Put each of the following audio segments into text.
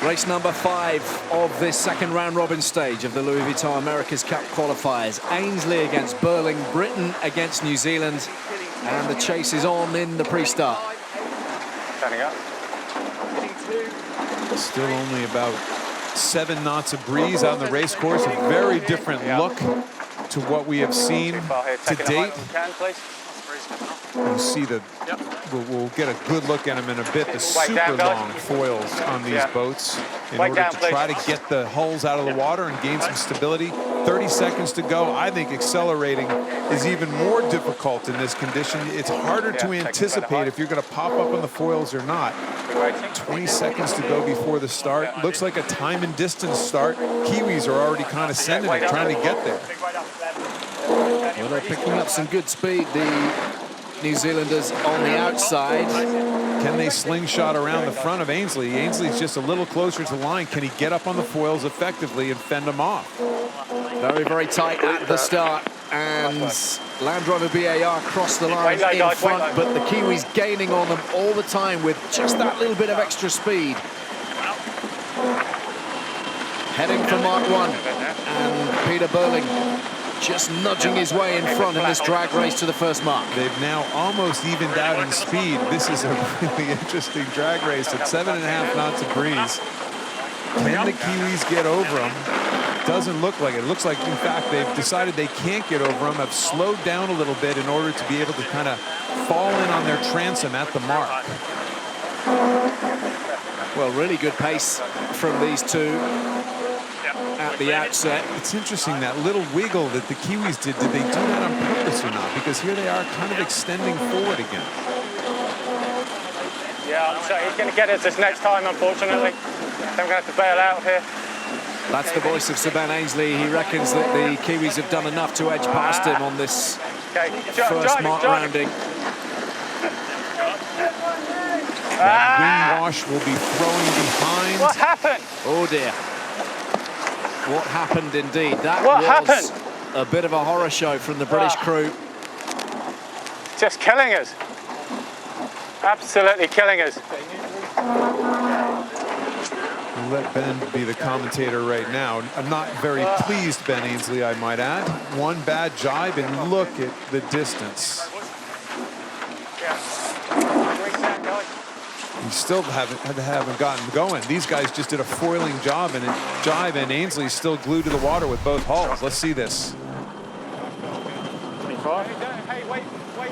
Race number 5 of this second round robin stage of the Louis Vuitton America's Cup qualifiers. Ainsley against Burling, Britain against New Zealand, and the chase is on in the pre-start. Standing up. Still only about 7 knots of breeze on the race course. A very different look to what we have seen to date. You see the, we'll get a good look at them in a bit, the super long foils on these boats in order to try to get the hulls out of the water and gain some stability. 30 seconds to go. I think accelerating is even more difficult in this condition. It's harder to anticipate if you're going to pop up on the foils or not. 20 seconds to go before the start. Looks like a time and distance start. Kiwis are already kind of sending it, trying to get there. Well, they're picking up some good speed, the New Zealanders on the outside. Can they slingshot around the front of Ainsley? Ainsley's just a little closer to the line. Can he get up on the foils effectively and fend them off? Very, very tight at the start. And Land Rover BAR crossed the line in front, but the Kiwis gaining on them all the time with just that little bit of extra speed. Heading for Mark 1, and Peter Burling just nudging his way in front in this drag race to the first mark. They've now almost evened out in speed. This is a really interesting drag race at 7.5 knots of breeze. Can the Kiwis get over them? Doesn't look like it. It looks like, in fact, they've decided they can't get over them, have slowed down a little bit in order to be able to kind of fall in on their transom at the mark. Well, really good pace from these two at the outset. It's interesting, that little wiggle that the Kiwis did they do that on purpose or not? Because here they are kind of extending forward again. Yeah, so he's going to get us this next time, unfortunately. Then we're going to have to bail out here. That's the voice of Sir Ben Ainsley. He reckons that the Kiwis have done enough to edge past him on this first mark rounding. That wing wash will be throwing behind. What happened? Oh dear. What happened indeed. That was a bit of a horror show from the British crew. Just killing us. Absolutely killing us. We'll let Ben be the commentator right now. I'm not very pleased, Ben Ainsley, I might add. One bad jibe, and look at the distance. We still haven't gotten going. These guys just did a foiling job and jibe, and Ainsley's still glued to the water with both hulls. Let's see this. 25. Hey, wait for the wait.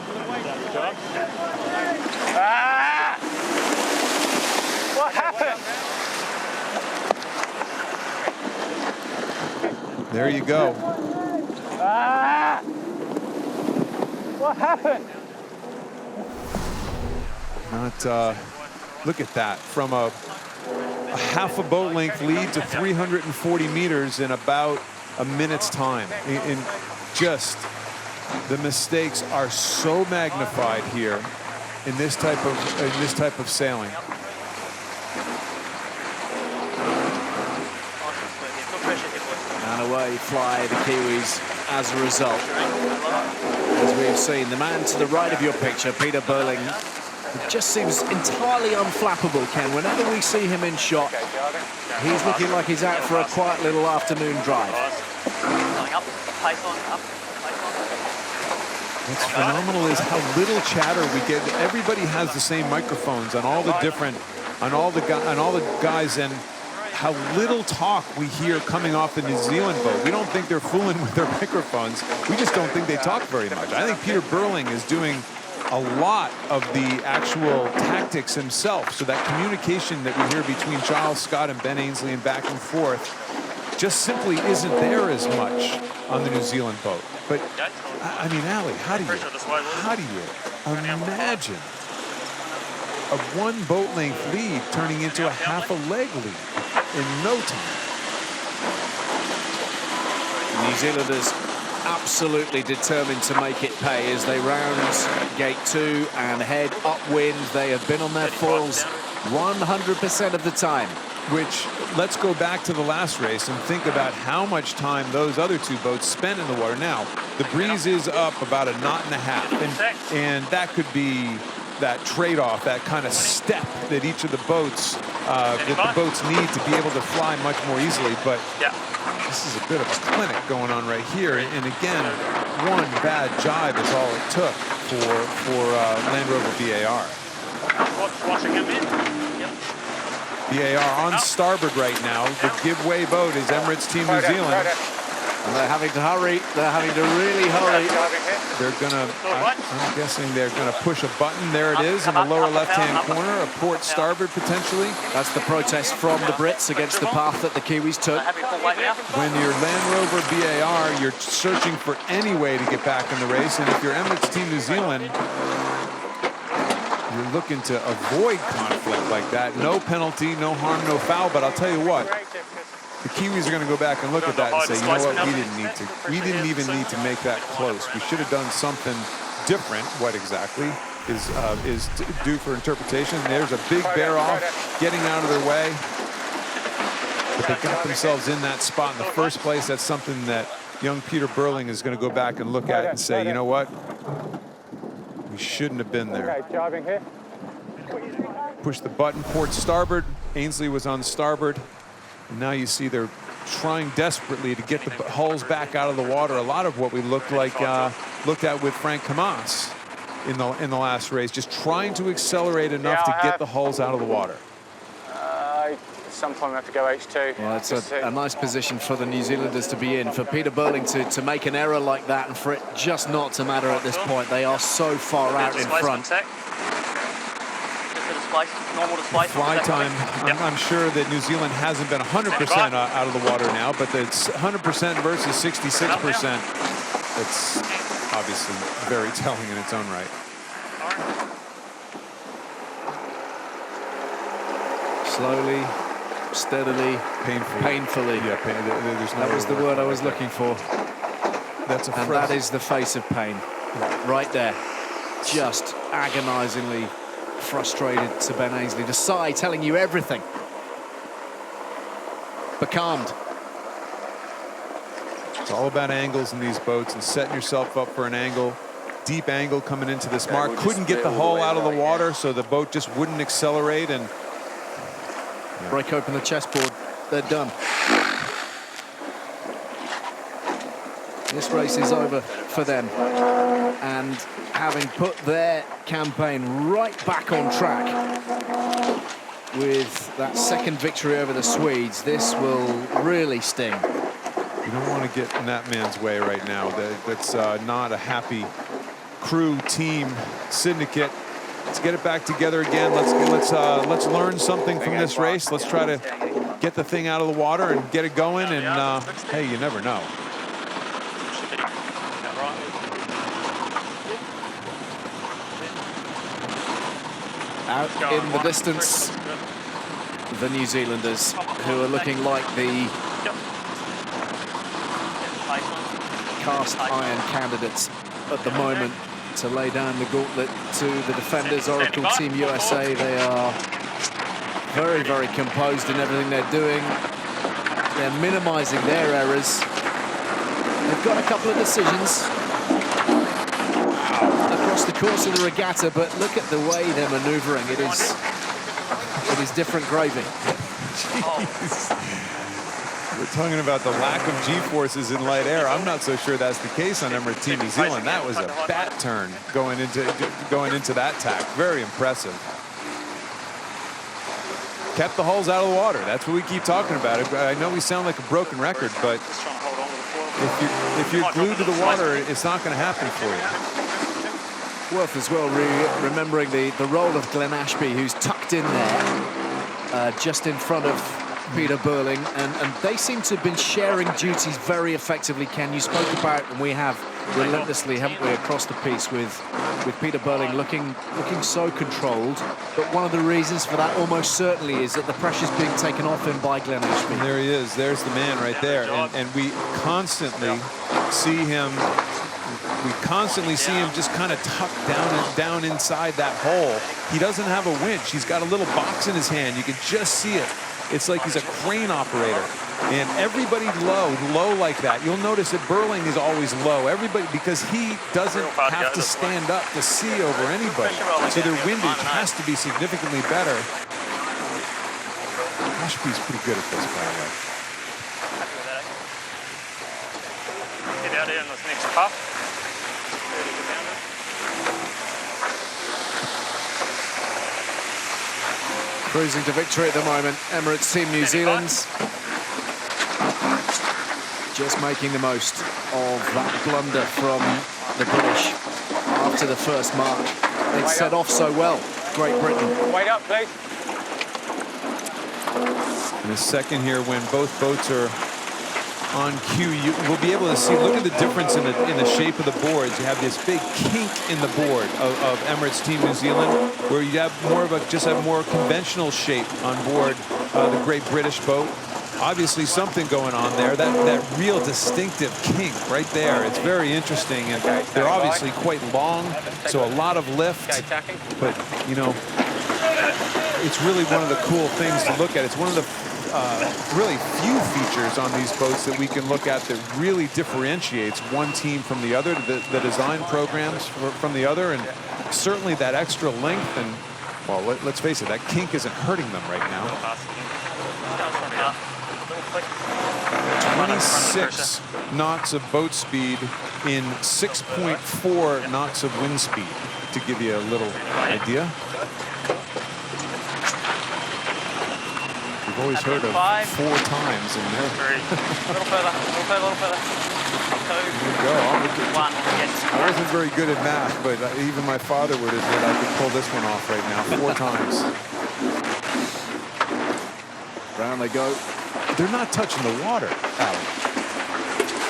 Ah! What happened? There you go. Ah! What happened? Not, look at that. From a half a boat length lead to 340 meters in about a minute's time. In just, the mistakes are so magnified here in this type of sailing. And away fly the Kiwis as a result. As we've seen, the man to the right of your picture, Peter Burling, just seems entirely unflappable, Ken. Whenever we see him in shot, he's looking like he's out for a quiet little afternoon drive. What's phenomenal is how little chatter we get. Everybody has the same microphones on all the different, on all the guys, and how little talk we hear coming off the New Zealand boat. We don't think they're fooling with their microphones. We just don't think they talk very much. I think Peter Burling is doing a lot of the actual tactics himself, so that communication that we hear between Giles Scott and Ben Ainsley and back and forth just simply isn't there as much on the New Zealand boat. But I mean, Ali, how do you imagine a one boat length lead turning into a half a leg lead in no time? New Zealanders absolutely determined to make it pay as they round gate 2 and head upwind. They have been on their foils 100% of the time. Which, let's go back to the last race and think about how much time those other two boats spent in the water. Now, the breeze is up about 1.5 knots, and that could be that trade-off, that kind of step that each of the boats that the boats need to be able to fly much more easily. But this is a bit of a clinic going on right here. And again, one bad jibe is all it took for Land Rover BAR. Watching him in. BAR on starboard right now. The give-way boat is Emirates Team New Zealand. And they're having to hurry. They're having to really hurry. They're gonna, I'm guessing they're gonna push a button. There it is in the lower left-hand corner, a port starboard potentially. That's the protest from the Brits against the path that the Kiwis took. When you're Land Rover BAR, you're searching for any way to get back in the race. And if you're Emirates Team New Zealand, you're looking to avoid conflict like that. No penalty, no harm, no foul. But I'll tell you what, the Kiwis are going to go back and look at that and say, you know what, we didn't even need to make that close. We should have done something different. What exactly is due for interpretation? There's a big bear off, getting out of their way. But they got themselves in that spot in the first place. That's something that young Peter Burling is going to go back and look at and say, you know what, we shouldn't have been there. Push the button, port starboard. Ainsley was on starboard. And now you see they're trying desperately to get the hulls back out of the water. A lot of what we looked at with Frank Camas in the last race, just trying to accelerate enough to get the hulls out of the water. Sometime we have to go H2. Well, it's a nice position for the New Zealanders to be in. For Peter Burling to make an error like that and for it just not to matter at this point. They are so far out in front. Fly time, I'm sure that New Zealand hasn't been 100% out of the water now, but it's 100% versus 66%. It's obviously very telling in its own right. Slowly, steadily, painfully. Yeah, that was the word I was looking for. That's and that is the face of pain, right there. Just agonizingly frustrated to Ben Ainsley. The sigh telling you everything. Becalmed. It's all about angles in these boats and setting yourself up for an angle. Deep angle coming into this mark. Couldn't get the hull out of the water, so the boat just wouldn't accelerate and break open the chessboard. They're done. This race is over for them. And having put their campaign right back on track with that second victory over the Swedes, this will really sting. You don't want to get in that man's way right now. That's not a happy crew, team, syndicate. Let's get it back together again. Let's learn something from this race. Let's try to get the thing out of the water and get it going. And hey, you never know. Out in the distance, the New Zealanders, who are looking like the cast iron candidates at the moment to lay down the gauntlet to the defenders. Oracle Team USA, they are very, very composed in everything they're doing. They're minimizing their errors. They've got a couple of decisions across the course of the regatta, but look at the way they're maneuvering. It is different gravy. We're talking about the lack of G-forces in light air. I'm not so sure that's the case on Emirates Team New Zealand. That was a bat turn going into that tack. Very impressive. Kept the hulls out of the water. That's what we keep talking about. I know we sound like a broken record, but if you're glued to the water, it's not going to happen for you. Worth as well remembering the role of Glenn Ashby, who's tucked in there just in front of Peter Burling, and they seem to have been sharing duties very effectively. Ken, you spoke about, and we have relentlessly, haven't we, across the piece with Peter Burling looking so controlled. But one of the reasons for that almost certainly is that the pressure's being taken off him by Glenn Ashby. And there he is. There's the man right there. And we constantly see him. We constantly see him just kind of tucked down inside that hole. He doesn't have a winch. He's got a little box in his hand. You can just see it. It's like he's a crane operator. And everybody low like that. You'll notice that Burling is always low. Everybody, because he doesn't have to stand up to see over anybody. So their windage has to be significantly better. Ashby's pretty good at this, by the way. Happy with that, eh? Get out here in this next puff. 30 pounder. Cruising to victory at the moment. Emirates Team New Zealand just making the most of that blunder from the British after the first mark. They'd set off so well, Great Britain. Wait up, please. In a second here, when both boats are on cue, you will be able to see, look at the difference in the shape of the boards. You have this big kink in the board of Emirates Team New Zealand, where you have more of a, just have more conventional shape on board the Great British boat. Obviously something going on there, that real distinctive kink right there. It's very interesting, and they're obviously quite long, so a lot of lift, but you know, it's really one of the cool things to look at. It's one of the really few features on these boats that we can look at that really differentiates one team from the other, the design programs from the other, and certainly that extra length. And well, let's face it, that kink isn't hurting them right now. 26 knots of boat speed in 6.4 knots of wind speed, to give you a little idea. We've always heard of 4 times in there. A little further, a little further. 2, 1, yes. I wasn't very good at math, but even my father would admit I could pull this one off right now 4 times. Round they go. They're not touching the water, Alan.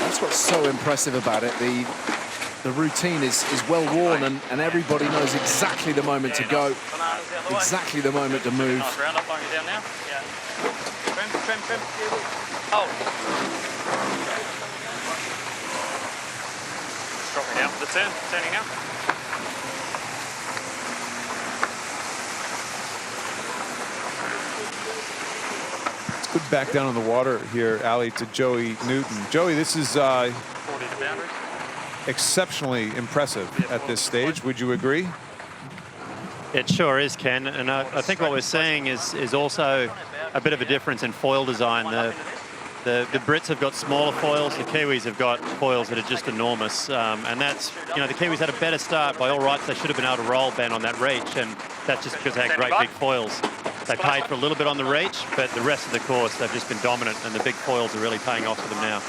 That's what's so impressive about it. The routine is well worn, and everybody knows exactly the moment to go, exactly the moment to move. Nice round up, going down now. Yeah. Trim. Oh. Dropping out for the turn, turning out. Good back down on the water here, Ali, to Joey Newton. Joey, this is 40 to boundary. Exceptionally impressive at this stage. Would you agree? It sure is, Ken. And I think what we're seeing is also a bit of a difference in foil design. The Brits have got smaller foils. The Kiwis have got foils that are just enormous. And that's, you know, the Kiwis had a better start. By all rights, they should have been able to roll, Ben, on that reach. And that's just because they had great big foils. They paid for a little bit on the reach, but the rest of the course, they've just been dominant, and the big foils are really paying off for them now.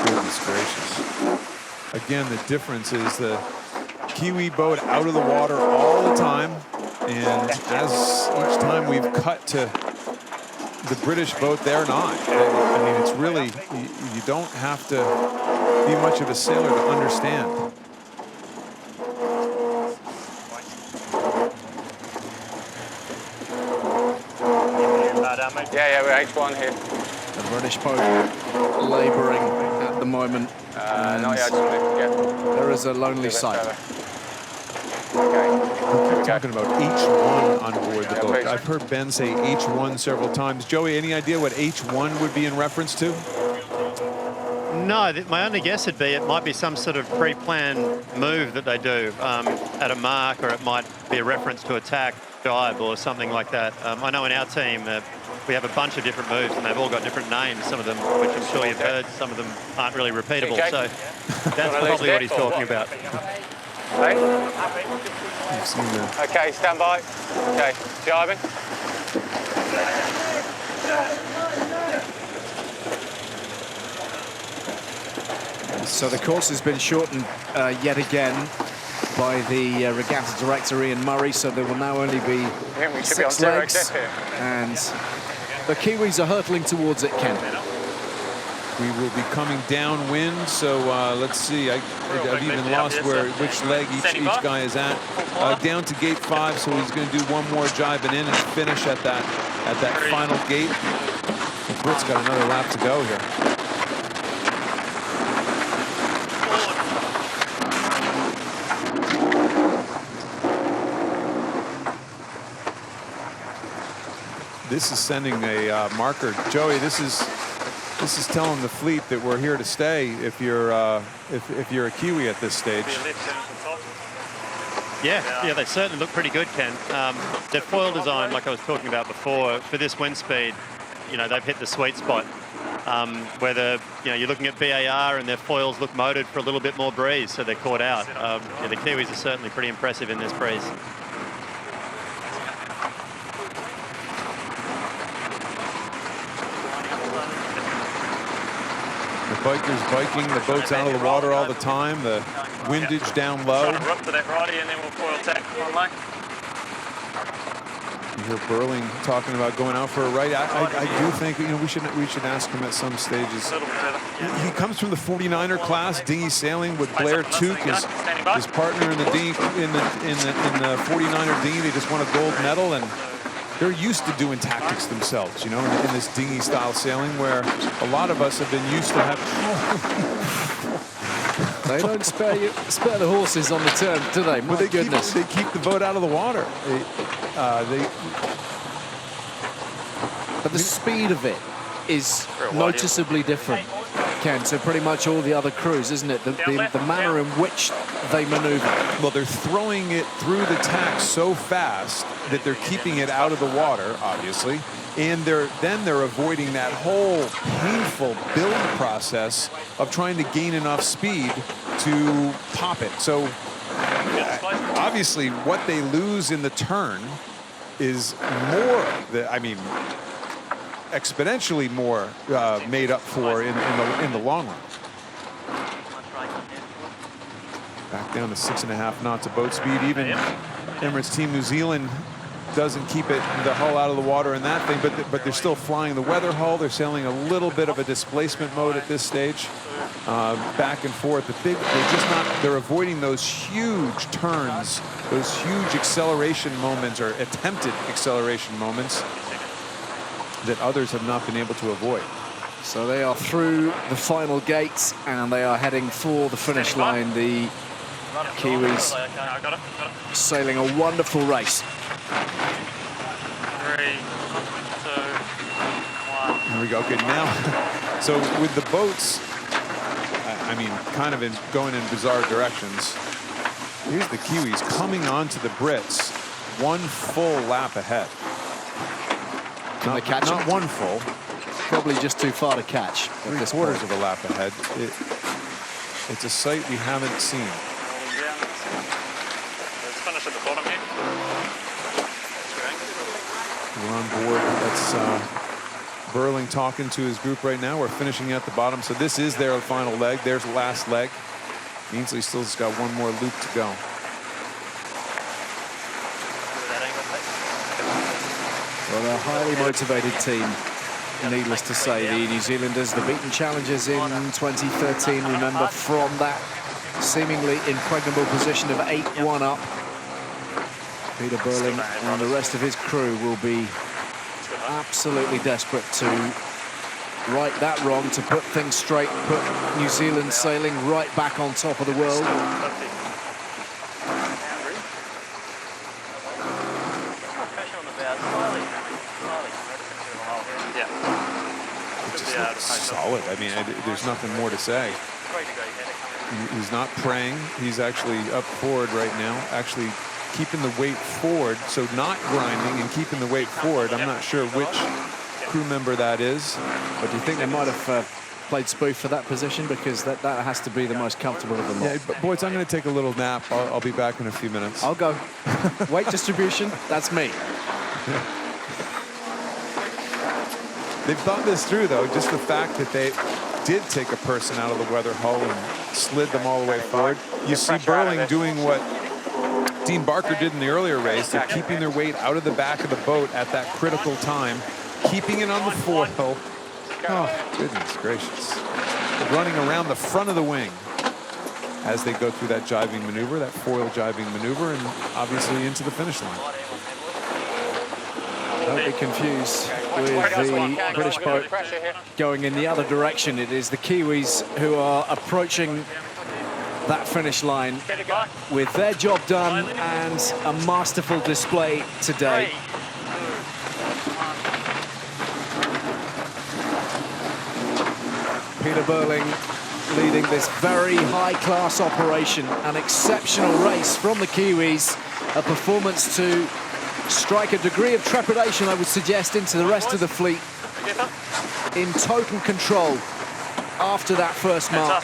Goodness gracious. Again, the difference is the Kiwi boat out of the water all the time, and as each time we've cut to the British boat, they're not. I mean, it's really, you don't have to be much of a sailor to understand. Yeah, we're H1 here. The British boat labouring at the moment. Not yet, there is a lonely sight. We're talking about H1 on board the boat. I've heard Ben say H1 several times. Joey, any idea what H1 would be in reference to? No, my only guess would be it might be some sort of pre-planned move that they do at a mark, or it might be a reference to attack, dive, or something like that. I know in our team we have a bunch of different moves, and they've all got different names. Some of them, which I'm sure you've heard, some of them aren't really repeatable. So that's probably what he's talking about. Okay, stand by. Okay, jibing. So the course has been shortened yet again by the regatta director Ian Murray, so there will now only be 6 legs, and the Kiwis are hurtling towards it, Ken. We will be coming downwind, so let's see. I've even lost which leg each guy is at. Down to gate 5, so he's going to do one more jibing in and finish at that final gate. The Brits got another lap to go here. This is sending a marker. Joey, this is telling the fleet that we're here to stay if you're a Kiwi at this stage. Yeah, they certainly look pretty good, Ken. Their foil design, like I was talking about before, for this wind speed, you know, they've hit the sweet spot. Where you're looking at BAR and their foils look motored for a little bit more breeze, so they're caught out. Yeah, the Kiwis are certainly pretty impressive in this breeze. The bikers biking, the boat's out of the water all the time, the windage down low. Trying to rock to that righty and then we'll foil tack on lane. You hear Burling talking about going out for a right. I do think, you know, we should ask him at some stages. He comes from the 49er class, dinghy sailing with Blair Tuke, his partner in the dinghy in the 49er dinghy. They just won a gold medal, and they're used to doing tactics themselves, you know, in this dinghy style sailing where a lot of us have been used to having. They don't spare the horses on the turn, do they? My goodness. They keep the boat out of the water. But the speed of it is noticeably different, Ken, to pretty much all the other crews, isn't it? The manner in which they maneuver. Well, they're throwing it through the tack so fast that they're keeping it out of the water, obviously, and then they're avoiding that whole painful build process of trying to gain enough speed to pop it. So obviously what they lose in the turn is more, exponentially more made up for in the long run. Back down to 6.5 knots of boat speed. Even Emirates Team New Zealand doesn't keep the hull out of the water in that thing, but they're still flying the weather hull. They're sailing a little bit of a displacement mode at this stage, back and forth. They're avoiding those huge turns, those huge acceleration moments or attempted acceleration moments that others have not been able to avoid. So they are through the final gates and they are heading for the finish line. The Kiwis sailing a wonderful race. 3, 2, 1. Here we go. Okay, now, so with the boats, kind of going in bizarre directions. Here's the Kiwis coming onto the Brits, one full lap ahead. Can they catch not them? One full. Probably just too far to catch. 3/4 of a lap ahead. It's a sight we haven't seen. Let's finish at the bottom here. We're on board. That's Burling talking to his group right now. We're finishing at the bottom. So this is their final leg. There's the last leg. Ainsley still's got one more loop to go. Well, a highly motivated team, needless to say. The New Zealanders, the beaten challengers in 2013, remember, from that seemingly impregnable position of 8-1 up. Peter Burling and the rest of his crew will be absolutely desperate to right that wrong, to put things straight, put New Zealand sailing right back on top of the world. It just looks solid. There's nothing more to say. He's not praying. He's actually up forward right now, actually keeping the weight forward, so not grinding and keeping the weight forward. I'm not sure which crew member that is. But do you think they might have played spoof for that position? Because that has to be the most comfortable of them all. Yeah, but boys, I'm going to take a little nap. I'll be back in a few minutes. I'll go. Weight distribution, that's me. They've thought this through, though. Just the fact that they did take a person out of the weather hull and slid them all the way forward. You see Burling doing what Dean Barker did in the earlier race. They're keeping their weight out of the back of the boat at that critical time, keeping it on the foil. Oh, goodness gracious. Running around the front of the wing as they go through that jibing maneuver, that foil jibing maneuver, and obviously into the finish line. Don't be confused with the British boat going in the other direction. It is the Kiwis who are approaching that finish line with their job done and a masterful display today. Peter Burling leading this very high-class operation. An exceptional race from the Kiwis, a performance to strike a degree of trepidation, I would suggest, into the rest of the fleet. In total control after that first mark.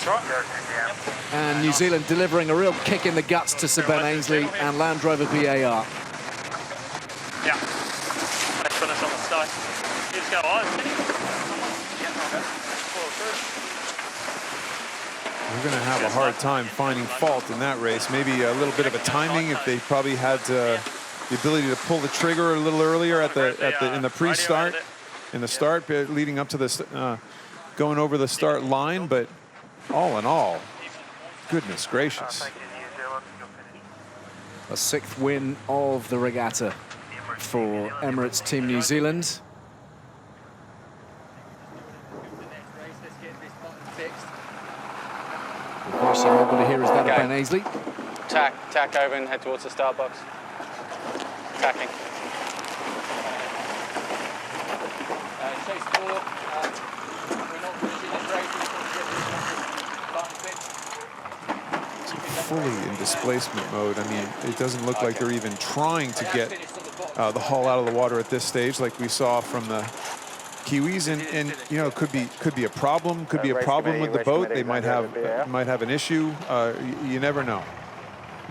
And New Zealand delivering a real kick in the guts to Sir Ben Ainslie and Land Rover BAR. Yeah. Let's finish on the start. You just go on. We're going to have a hard time finding fault in that race. Maybe a little bit of a timing if they probably had the ability to pull the trigger a little earlier in the pre-start, in the start leading up to the going over the start line. But all in all, goodness gracious. A 6th win of the regatta for Emirates Team New Zealand. The voice you're able to hear is that of Ben Ainslie. Tack over and head towards the start box. Tacking. Chase 4. We're not pushing it great. Fully in displacement mode. I mean, it doesn't look like they're even trying to get the hull out of the water at this stage, like we saw from the Kiwis, and you know, could be a problem. Could be a problem with the boat. They might have an issue. You never know.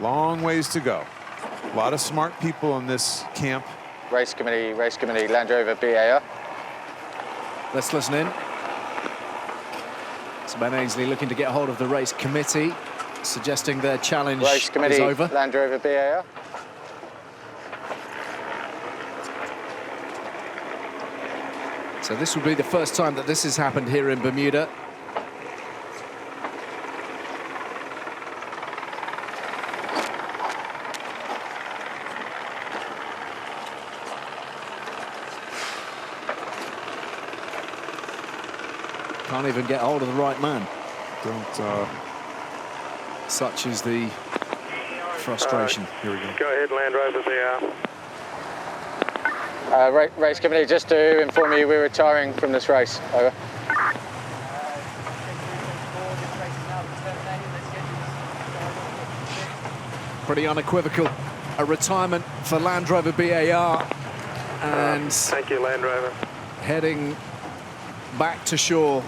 Long ways to go. A lot of smart people in this camp. Race committee, Land Rover BAR. Let's listen in. So Ben Ainslie looking to get hold of the race committee, suggesting their challenge Race committee, is over. Land Rover BAR. So this will be the first time that this has happened here in Bermuda. Can't even get hold of the right man. Such is the frustration. Here we go. Go ahead, Land Rover BAR. Race committee, just to inform you, we're retiring from this race. Over. Pretty unequivocal. A retirement for Land Rover BAR. And Thank you, Land Rover. heading back to shore